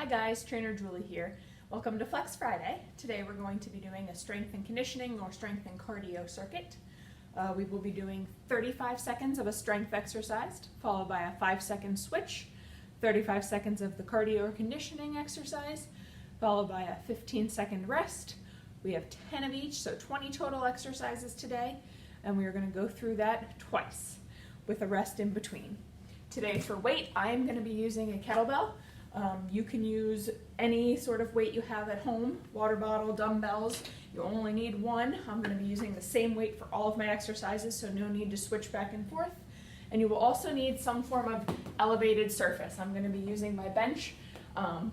Hi guys, Trainer Julie here. Welcome to Flex Friday. Today we're going to be doing a strength and conditioning or strength and cardio circuit. We will be doing 35 seconds of a strength exercise, followed by a 5-second switch, 35 seconds of the cardio or conditioning exercise, followed by a 15-second rest. We have 10 of each, so 20 total exercises today, and we are going to go through that twice with a rest in between. Today for weight, I am going to be using a kettlebell. You can use any sort of weight you have at home, water bottle, dumbbells. You only need one. I'm going to be using the same weight for all of my exercises, so no need to switch back and forth. And you will also need some form of elevated surface. I'm going to be using my bench,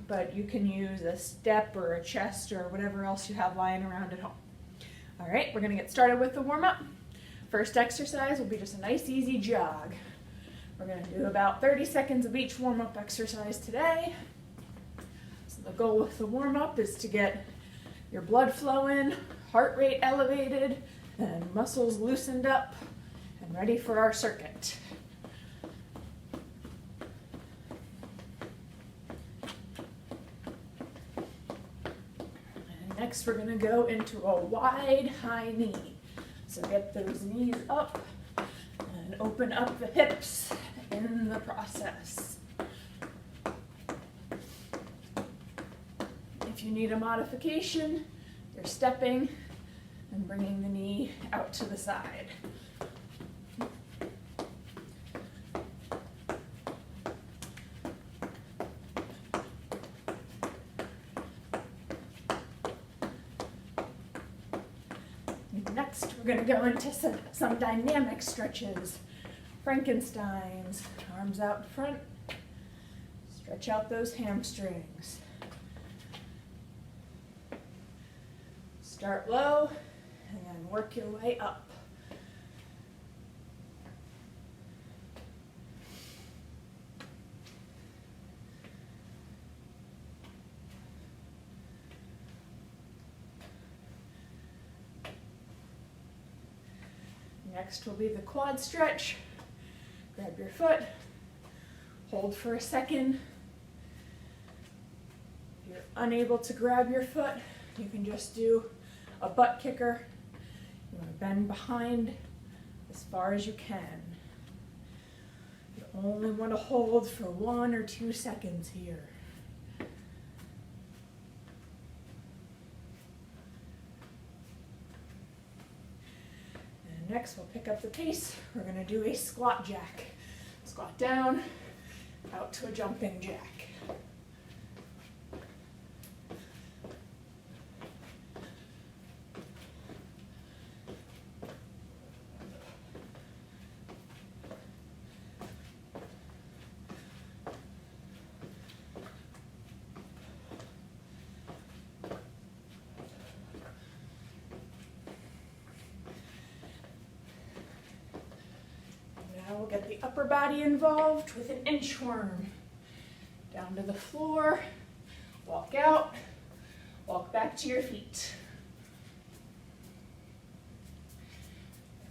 but you can use a step or a chest or whatever else you have lying around at home. All right, we're going to get started with the warm-up. First exercise will be just a nice easy jog. We're going to do about 30 seconds of each warm-up exercise today. So the goal with the warm-up is to get your blood flowing, heart rate elevated, and muscles loosened up and ready for our circuit. And next we're going to go into a wide high knee. So get those knees up and open up the hips in the process. If you need a modification, you're stepping and bringing the knee out to the side. Next, we're going to go into some dynamic stretches. Frankenstein's, arms out front, stretch out those hamstrings. Start low and then work your way up. Next will be the quad stretch. Grab your foot, hold for a second. If you're unable to grab your foot, you can just do a butt kicker. You want to bend behind as far as you can. You only want to hold for 1 or 2 seconds here. Next, we'll pick up the pace. We're going to do a squat jack. Squat down, out to a jumping jack. Now we'll get the upper body involved with an inchworm. Down to the floor, walk out, walk back to your feet.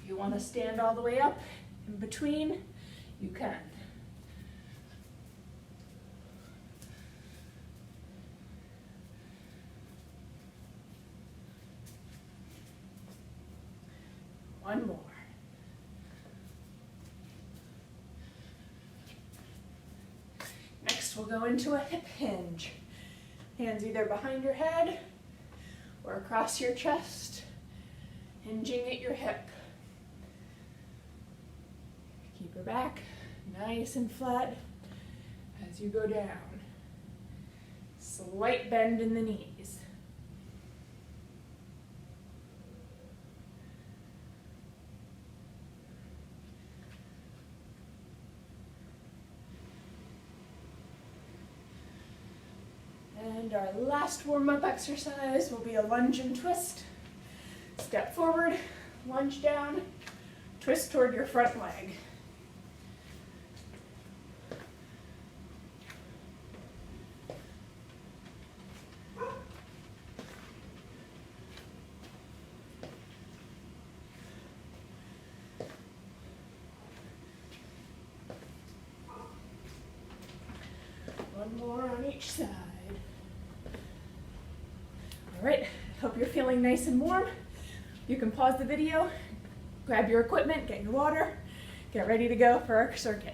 If you want to stand all the way up in between, you can. One more. Next, we'll go into a hip hinge. Hands either behind your head or across your chest, hinging at your hip. Keep your back nice and flat as you go down. Slight bend in the knees. And our last warm-up exercise will be a lunge and twist. Step forward, lunge down, twist toward your front leg. One One more on each side. All right, hope you're feeling nice and warm. You can pause the video, grab your equipment, get your water, get ready to go for our circuit.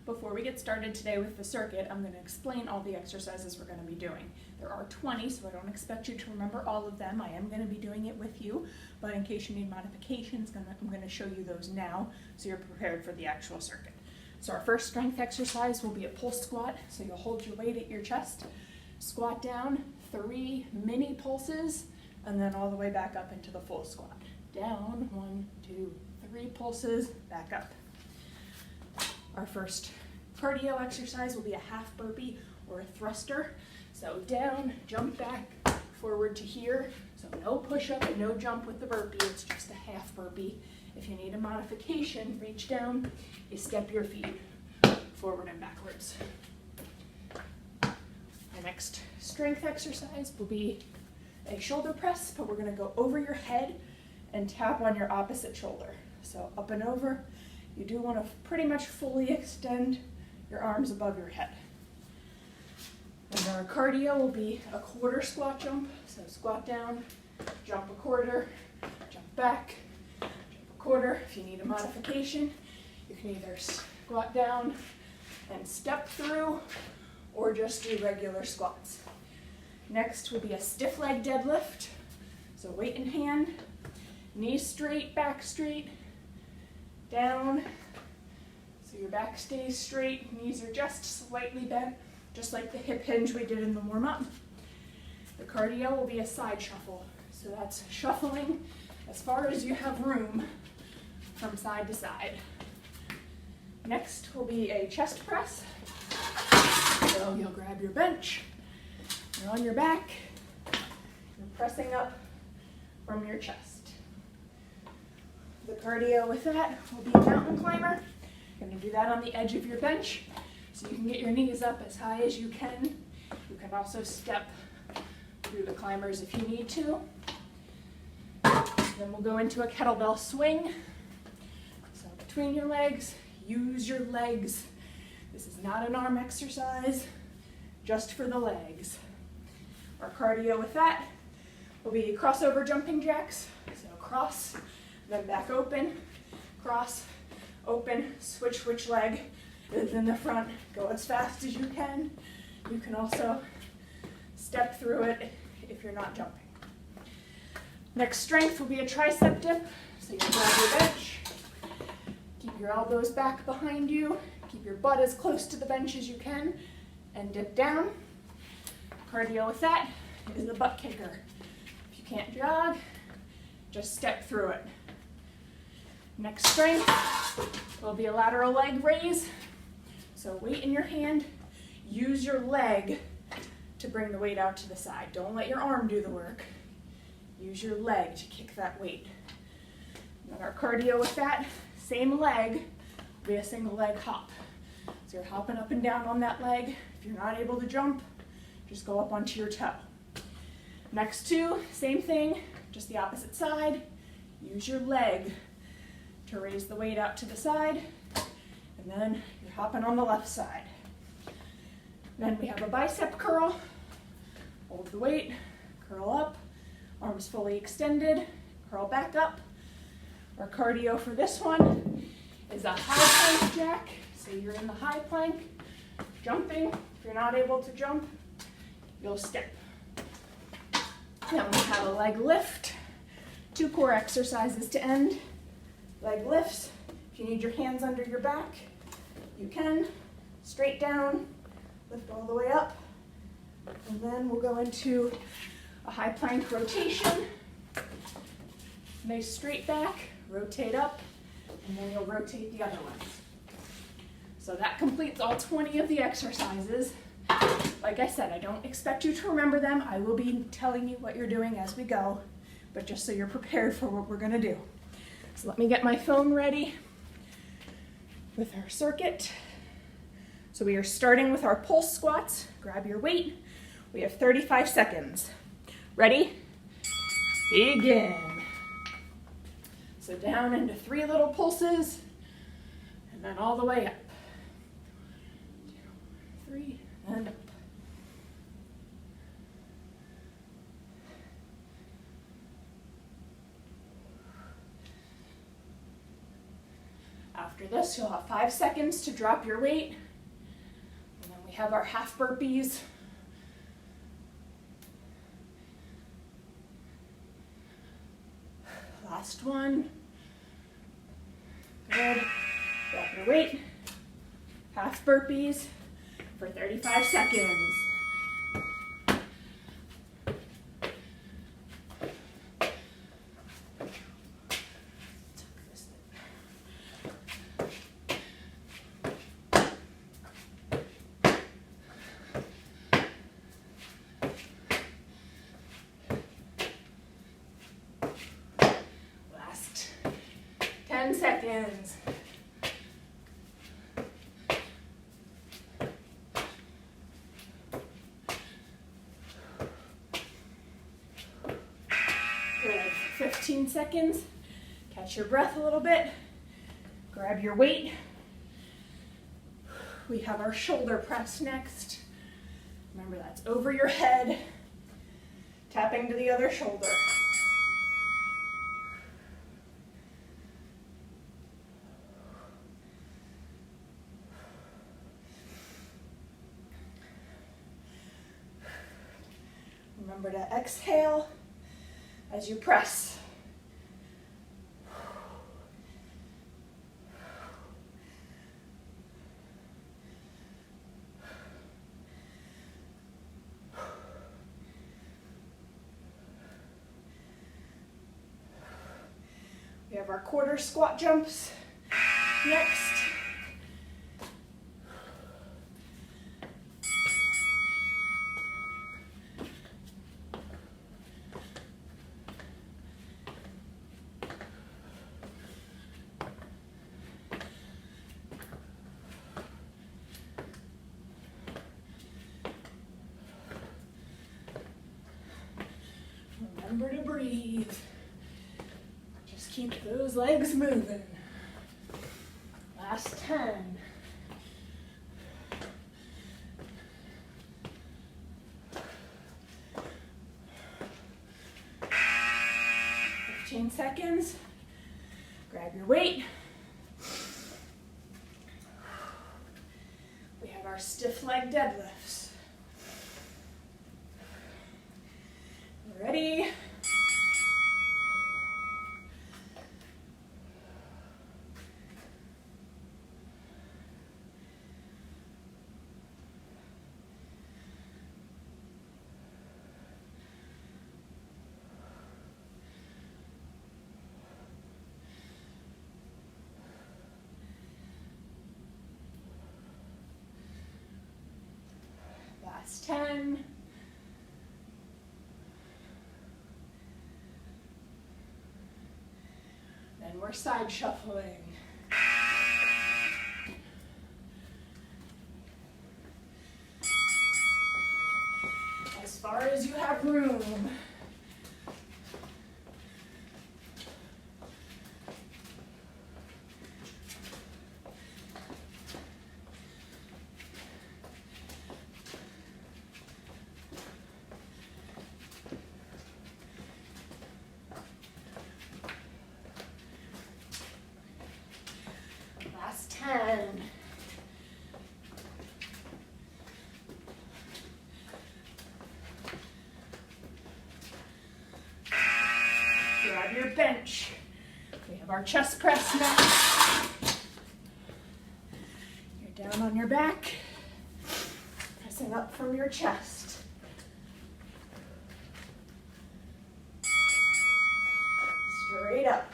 Before we get started today with the circuit, I'm going to explain all the exercises we're going to be doing. There are 20, so I don't expect you to remember all of them. I am going to be doing it with you, but in case you need modifications, I'm going to show you those now so you're prepared for the actual circuit. So our first strength exercise will be a pulse squat. So you'll hold your weight at your chest, squat down, 3 mini pulses, and then all the way back up into the full squat. Down, 1, 2, 3 pulses, back up. Our first cardio exercise will be a half burpee or a thruster. So down, jump back, forward to here. So no push-up and no jump with the burpee, it's just a half burpee. If you need a modification, reach down, you step your feet forward and backwards. Our next strength exercise will be a shoulder press, but we're gonna go over your head and tap on your opposite shoulder. So up and over. You do want to pretty much fully extend your arms above your head. And our cardio will be a quarter squat jump. So squat down, jump a quarter, jump back, jump a quarter. If you need a modification, you can either squat down and step through or just do regular squats. Next will be a stiff leg deadlift. So weight in hand, knees straight, back straight, down, so your back stays straight, knees are just slightly bent, just like the hip hinge we did in the warm-up. The cardio will be a side shuffle, so that's shuffling as far as you have room from side to side. Next will be a chest press, so you'll grab your bench, you're on your back, you're pressing up from your chest. The cardio with that will be a mountain climber. You're going to do that on the edge of your bench so you can get your knees up as high as you can. You can also step through the climbers if you need to. Then we'll go into a kettlebell swing. So between your legs, use your legs. This is not an arm exercise, just for the legs. Our cardio with that will be crossover jumping jacks. So cross, then back open, cross, open, switch which leg is in the front. Go as fast as you can. You can also step through it if you're not jumping. Next strength will be a tricep dip. So you grab your bench, keep your elbows back behind you, keep your butt as close to the bench as you can, and dip down. Cardio with that is the butt kicker. If you can't jog, just step through it. Next strength will be a lateral leg raise. So weight in your hand, use your leg to bring the weight out to the side. Don't let your arm do the work. Use your leg to kick that weight. And then our cardio with that, same leg, will be a single leg hop. So you're hopping up and down on that leg. If you're not able to jump, just go up onto your toe. Next two, same thing, just the opposite side. Use your leg to raise the weight out to the side, and then you're hopping on the left side. Then we have a bicep curl. Hold the weight, curl up, arms fully extended, curl back up. Our cardio for this one is a high plank jack. So you're in the high plank, jumping. If you're not able to jump, you'll step. Then we have a leg lift. 2 core exercises to end. Leg lifts. If you need your hands under your back, you can. Straight down, lift all the way up. And then we'll go into a high plank rotation. Nice straight back, rotate up, and then you'll rotate the other ones. So that completes all 20 of the exercises. Like I said, I don't expect you to remember them. I will be telling you what you're doing as we go, but just so you're prepared for what we're gonna do. So let me get my phone ready with our circuit. So we are starting with our pulse squats. Grab your weight. We have 35 seconds. Ready? Begin. So down into 3 little pulses, and then all the way up. 2, 3, and up. After this, you'll have 5 seconds to drop your weight, and then we have our half burpees. Last one. Good. Drop your weight. Half burpees for 35 seconds. Last 10 seconds. Good. 15 seconds. Catch your breath a little bit. Grab your weight. We have our shoulder press next. Remember, that's over your head, tapping to the other shoulder. Remember to exhale as you press. We have our quarter squat jumps next. Remember to breathe. Just keep those legs moving. Last 10. 15 seconds. Grab your weight. We have our stiff leg deadlifts. Ready? Last 10. Then we're side shuffling. As far as you have room. Last 10. Grab your bench. We have our chest press next. You're down on your back, pressing up from your chest. Straight up.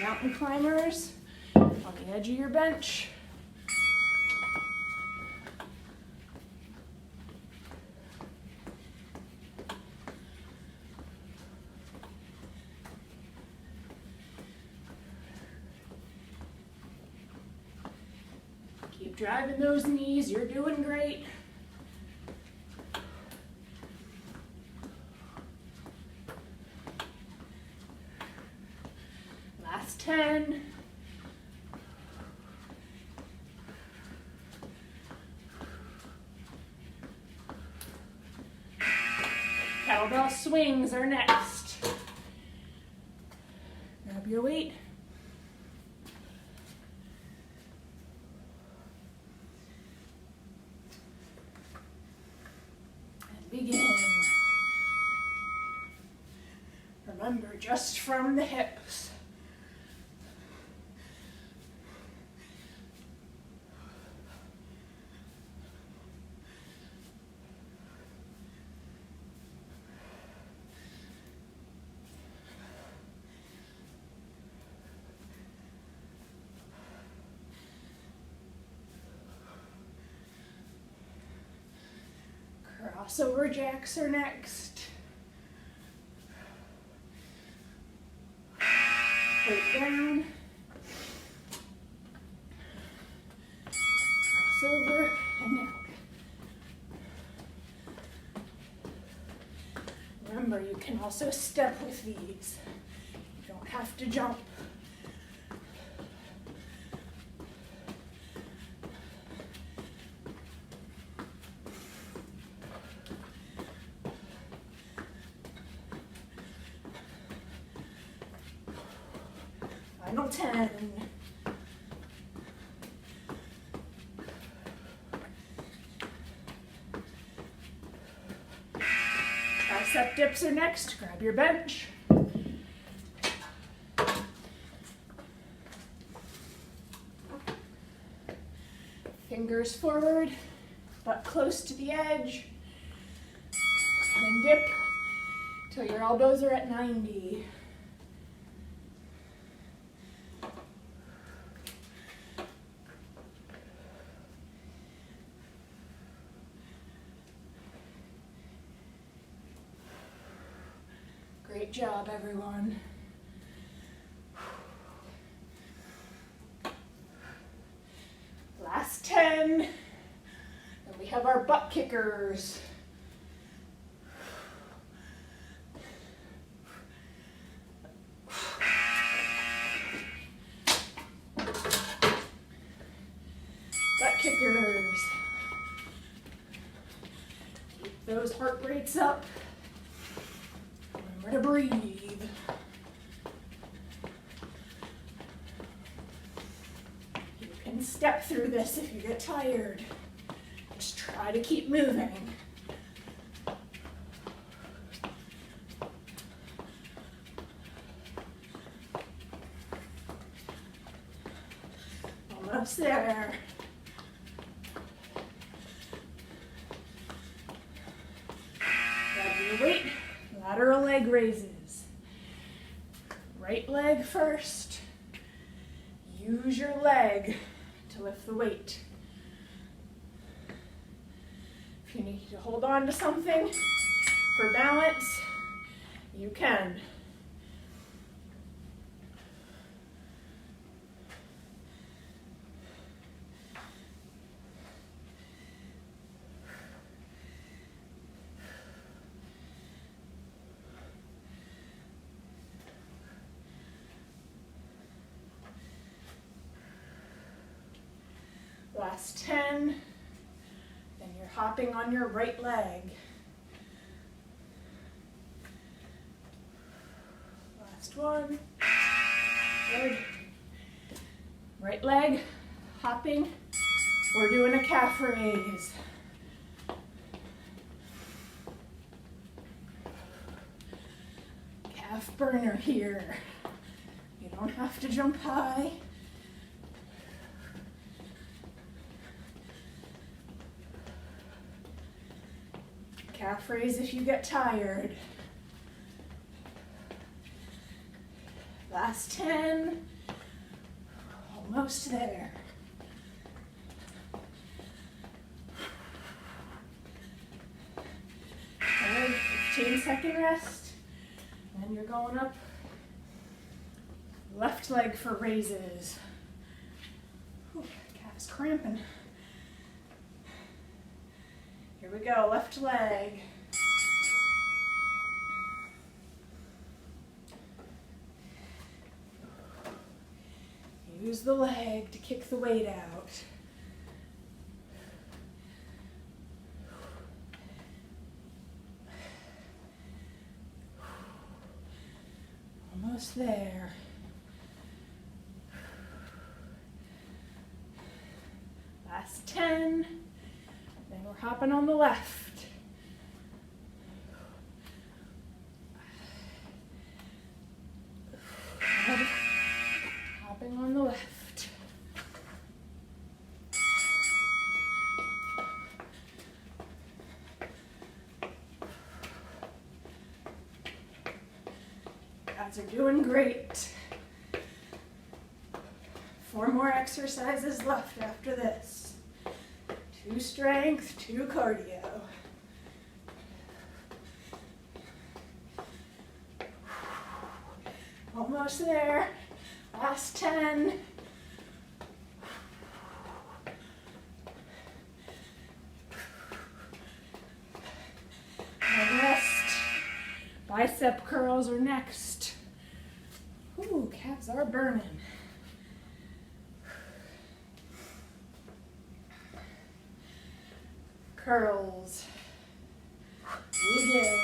Mountain climbers on the edge of your bench. Keep driving those knees, you're doing great. Last 10. Kettlebell swings are next. Grab your weight. And begin. Remember, just from the hips. Crossover jacks are next. Weight down. Crossover and out. Remember, you can also step with these. You don't have to jump. Final 10. Tricep dips are next. Grab your bench. Fingers forward, butt close to the edge. And dip till your elbows are at 90. Great job, everyone. Last 10. Then we have our butt kickers. Butt kickers. Keep those heart rates up. Remember to breathe. You can step through this if you get tired. Just try to keep moving. Almost there. Grab your weight. Lateral leg raises. Right leg first. Use your leg to lift the weight. If you need to hold on to something for balance, you can. Last 10, then you're hopping on your right leg. Last one, good. Right leg, hopping, we're doing a calf raise. Calf burner here. You don't have to jump high. Calf raise if you get tired. Last 10. Almost there. Good, 15-second rest. And you're going up. Left leg for raises. Ooh, calf's cramping. Here we go, left leg. Use the leg to kick the weight out. Almost there. Last 10. Then we're hopping on the left. Good. Hopping on the left. Guys are doing great. 4 more exercises left after this. 2 strength, 2 cardio. Almost there. Last 10. And rest. Bicep curls are next. Ooh, calves are burning. Curls. Begin.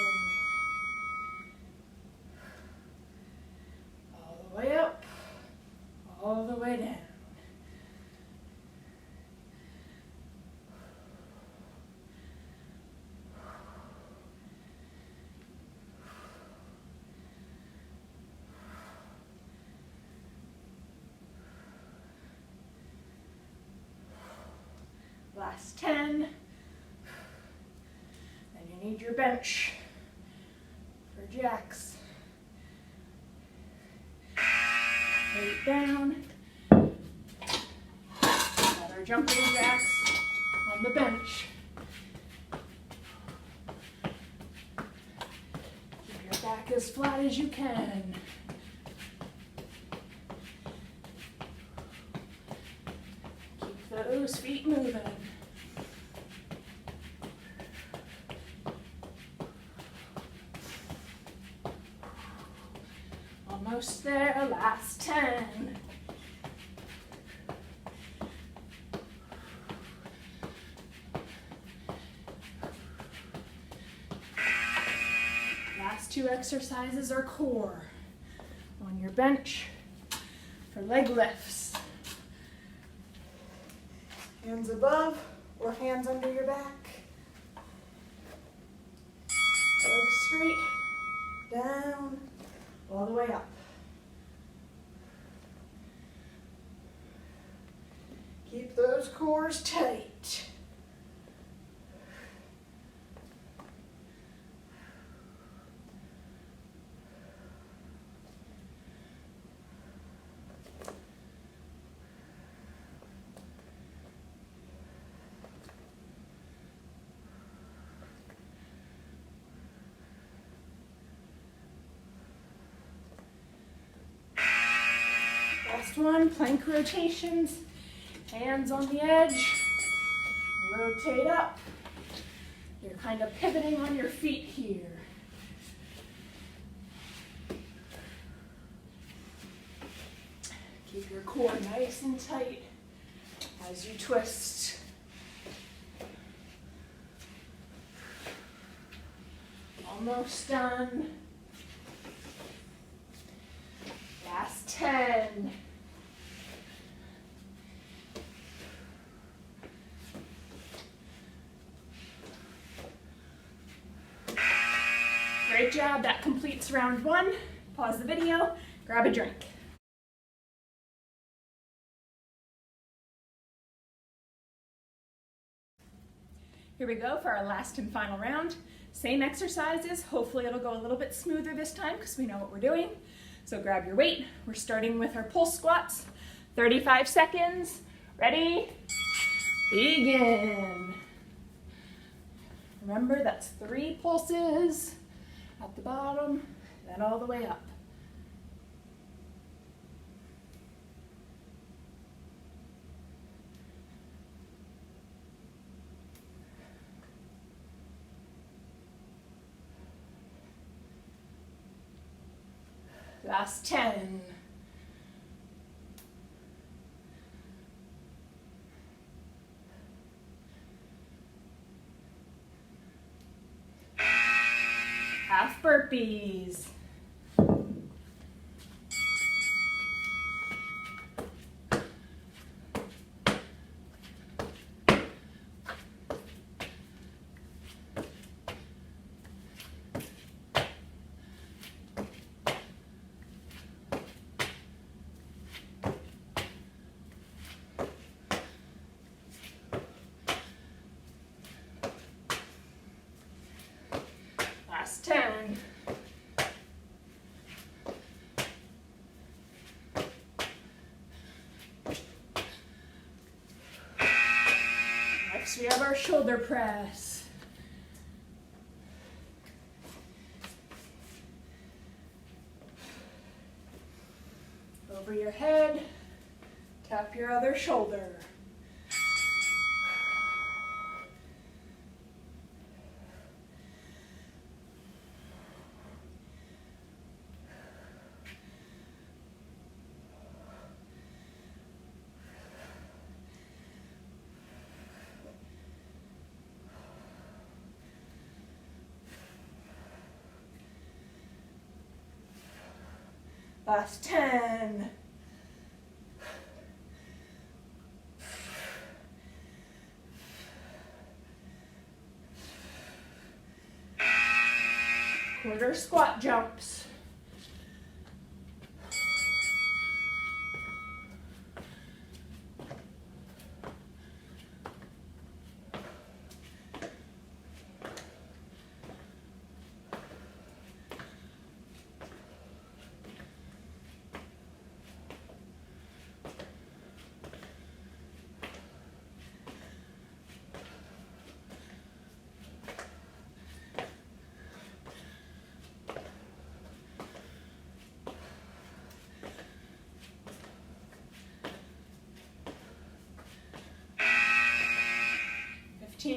All the way up, all the way down. Last 10. Then you need your bench for jacks. Weight down. Another jumping jacks on the bench. Keep your back as flat as you can. Keep those feet moving. Almost there, last 10. Last 2 exercises are core. On your bench for leg lifts. Hands above or hands under your back. Legs straight, down, all the way up. Keep those cores tight. Last one, plank rotations. Hands on the edge, rotate up. You're kind of pivoting on your feet here. Keep your core nice and tight as you twist. Almost done. Last 10. Great job, that completes round 1. Pause the video, grab a drink. Here we go for our last and final round. Same exercises, hopefully it'll go a little bit smoother this time because we know what we're doing. So grab your weight. We're starting with our pulse squats. 35 seconds. Ready? Begin. Remember, that's 3 pulses at the bottom, then all the way up. Last 10. Half burpees. Last 10. Next we have our shoulder press. Over your head, tap your other shoulder. Last 10. Quarter squat jumps.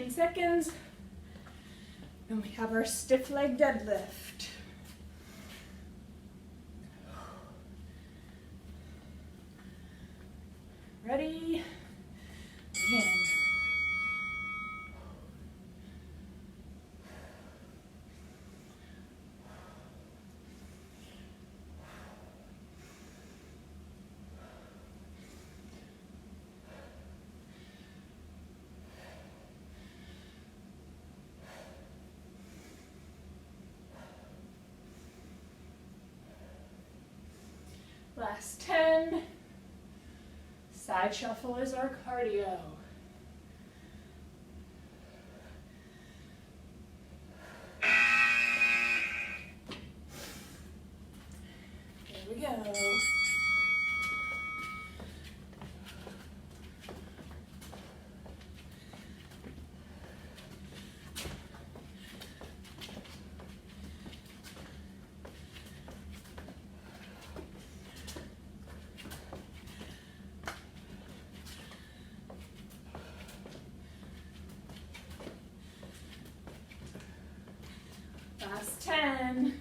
Seconds, and we have our stiff leg deadlift. Ready? Begin. Last 10. Side shuffle is our cardio. Here we go. Last 10.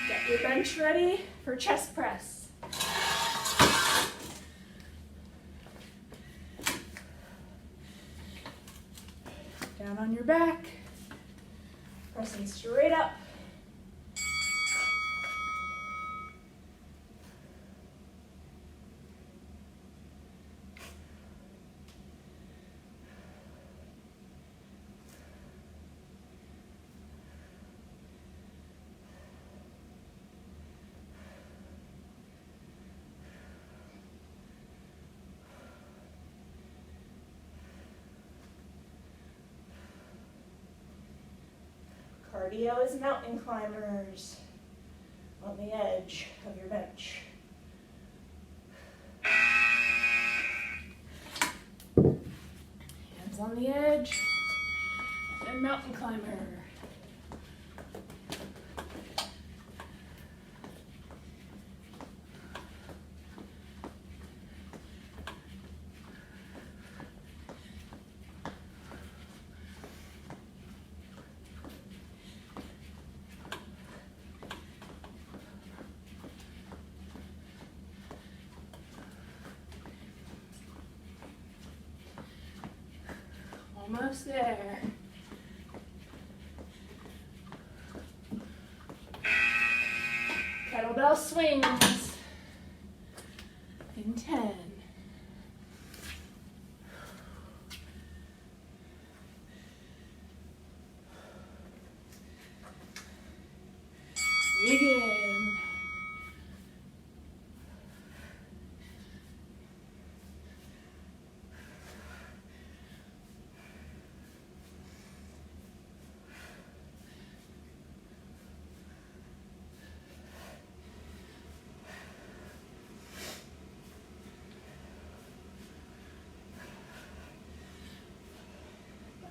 Get your bench ready for chest press. Down on your back, pressing straight up. Cardio is mountain climbers on the edge of your bench. Hands on the edge, and mountain climber. Almost there. Kettlebell swings in 10. Begin.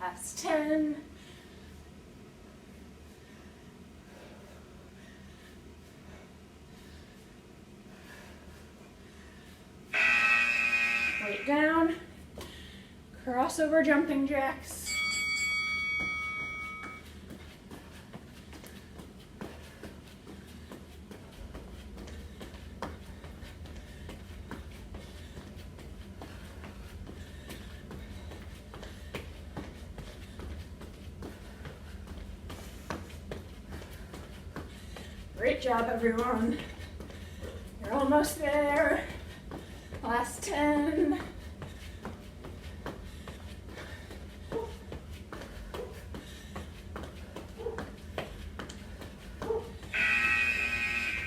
Last 10. Weight down. Crossover jumping jacks. Great job, everyone. You're almost there. Last 10.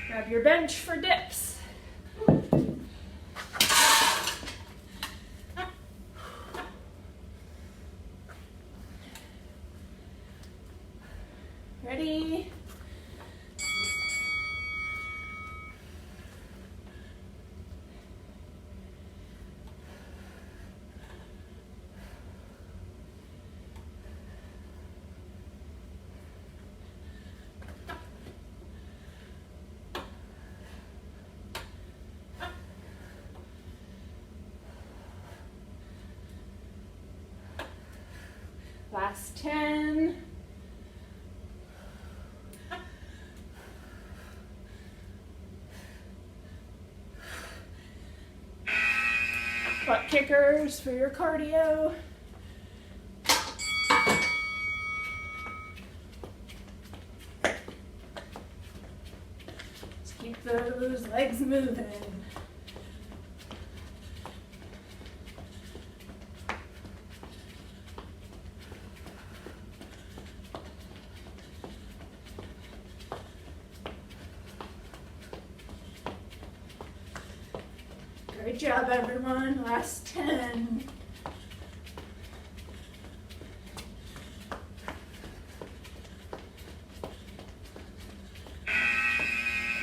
Grab your bench for dips. Ready? Last 10. Butt kickers for your cardio. Just keep those legs moving. Great job, everyone. Last 10.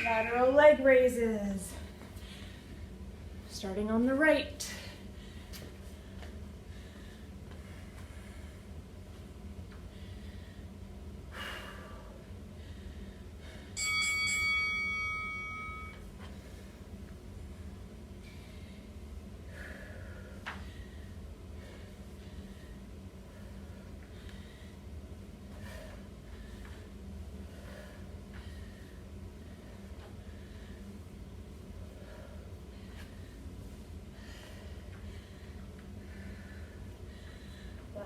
Lateral leg raises. Starting on the right.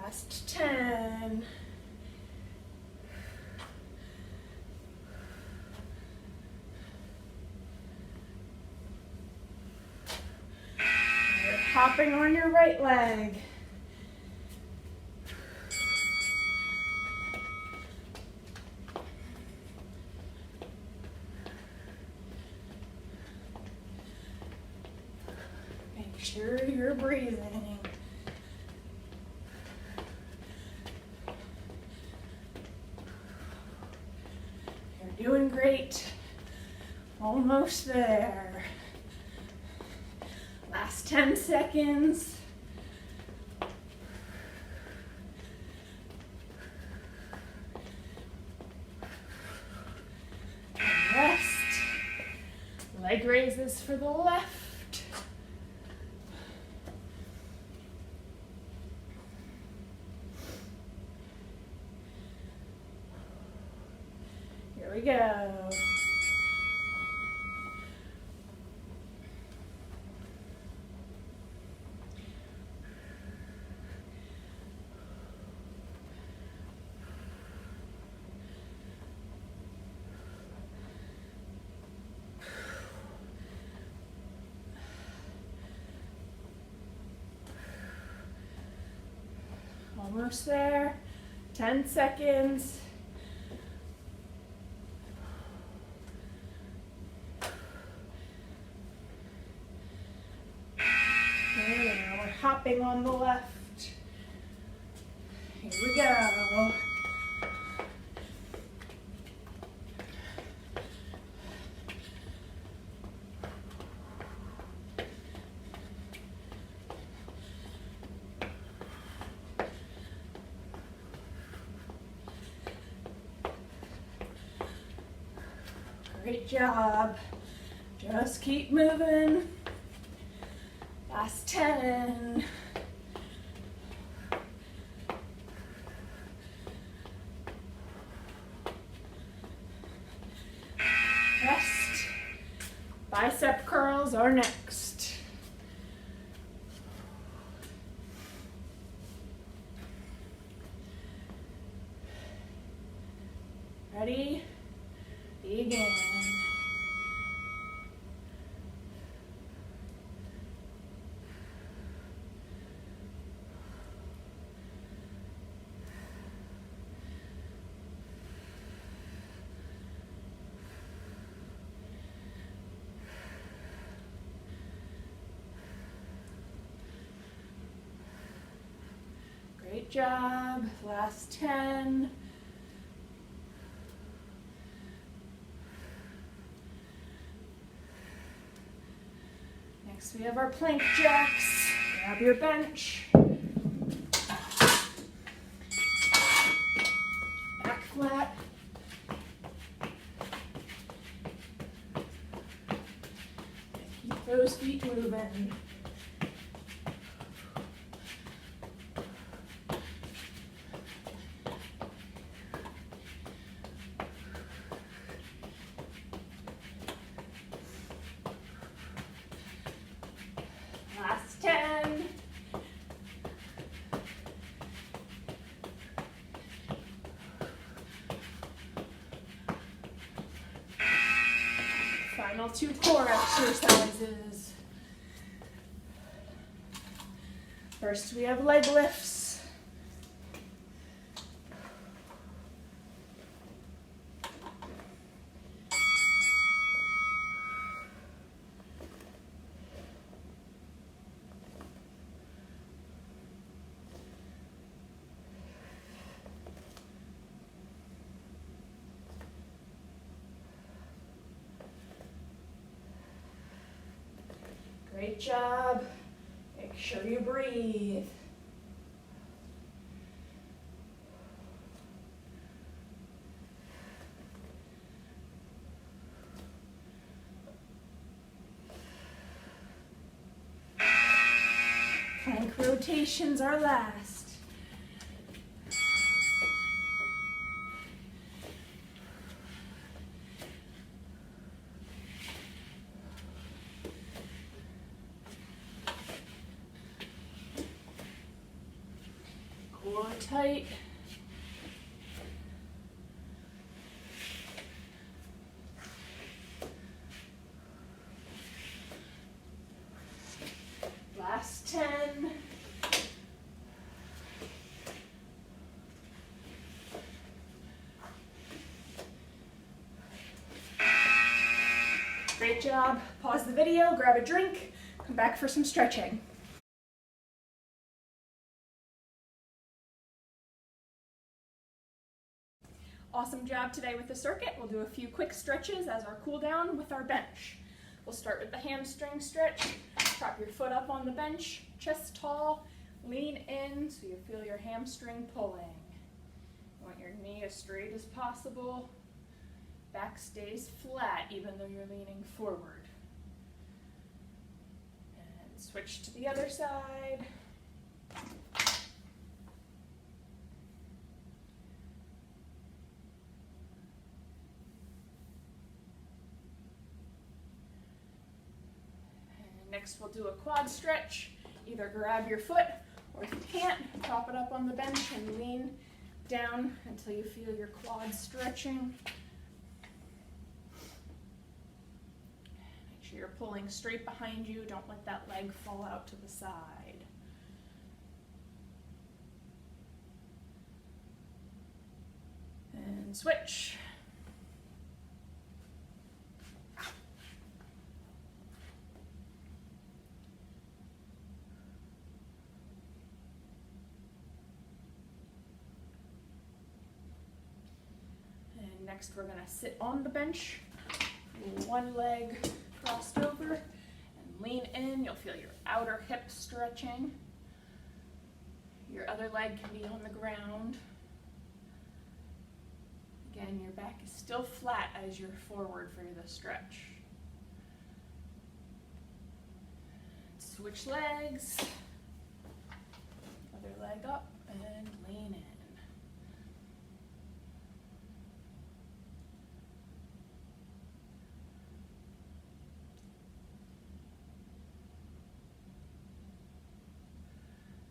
Last 10. You're hopping on your right leg. Make sure you're breathing. Doing great. Almost there. Last 10 seconds. And rest. Leg raises for the left. Here we go. Almost there. 10 seconds. Okay, now we're hopping on the left. Here we go. Great job. Just keep moving. Last 10. Rest. Bicep curls are next. Ready? Begin. Great job. Last 10. Next we have our plank jacks. Grab your bench. Back flat. Keep those feet moving. Last 10. Final 2 core exercises. First we have leg lifts. Great job. Make sure you breathe. Plank rotations are last. Core tight. Last 10. Great job. Pause the video, grab a drink, come back for some stretching. Awesome job today with the circuit. We'll do a few quick stretches as our cool down with our bench. We'll start with the hamstring stretch. Prop your foot up on the bench, chest tall, lean in so you feel your hamstring pulling. You want your knee as straight as possible. Back stays flat even though you're leaning forward. And switch to the other side. Next, we'll do a quad stretch. Either grab your foot, or if you can't, prop it up on the bench and lean down until you feel your quads stretching. Make sure you're pulling straight behind you. Don't let that leg fall out to the side. And switch. Next, we're going to sit on the bench, one leg crossed over, and lean in. You'll feel your outer hip stretching. Your other leg can be on the ground. Again, your back is still flat as you're forward for the stretch. Switch legs. Other leg up and lean in.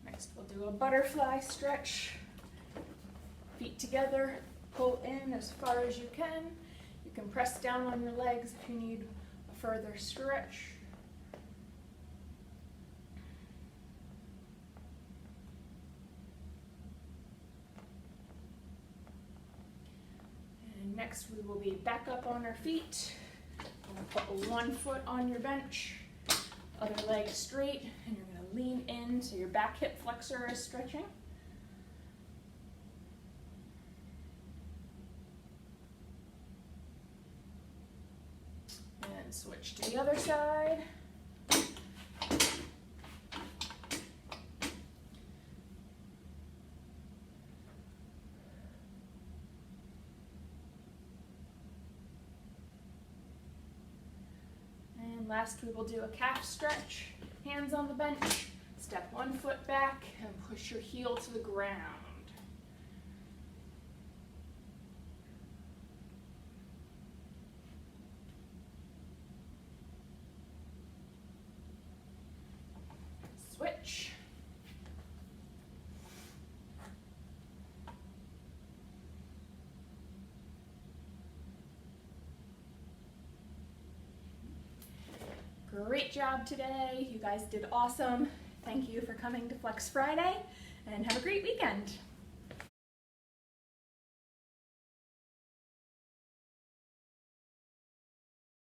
Next, we'll do a butterfly stretch. Feet together, pull in as far as you can. You can press down on your legs if you need a further stretch. And next, we will be back up on our feet. We're going to put one foot on your bench, other leg straight, and you're going to lean in so your back hip flexor is stretching. And switch to the other side. And last, we will do a calf stretch. Hands on the bench, step one foot back and push your heel to the ground. Switch. Great job today. You guys did awesome. Thank you for coming to Flex Friday, and have a great weekend.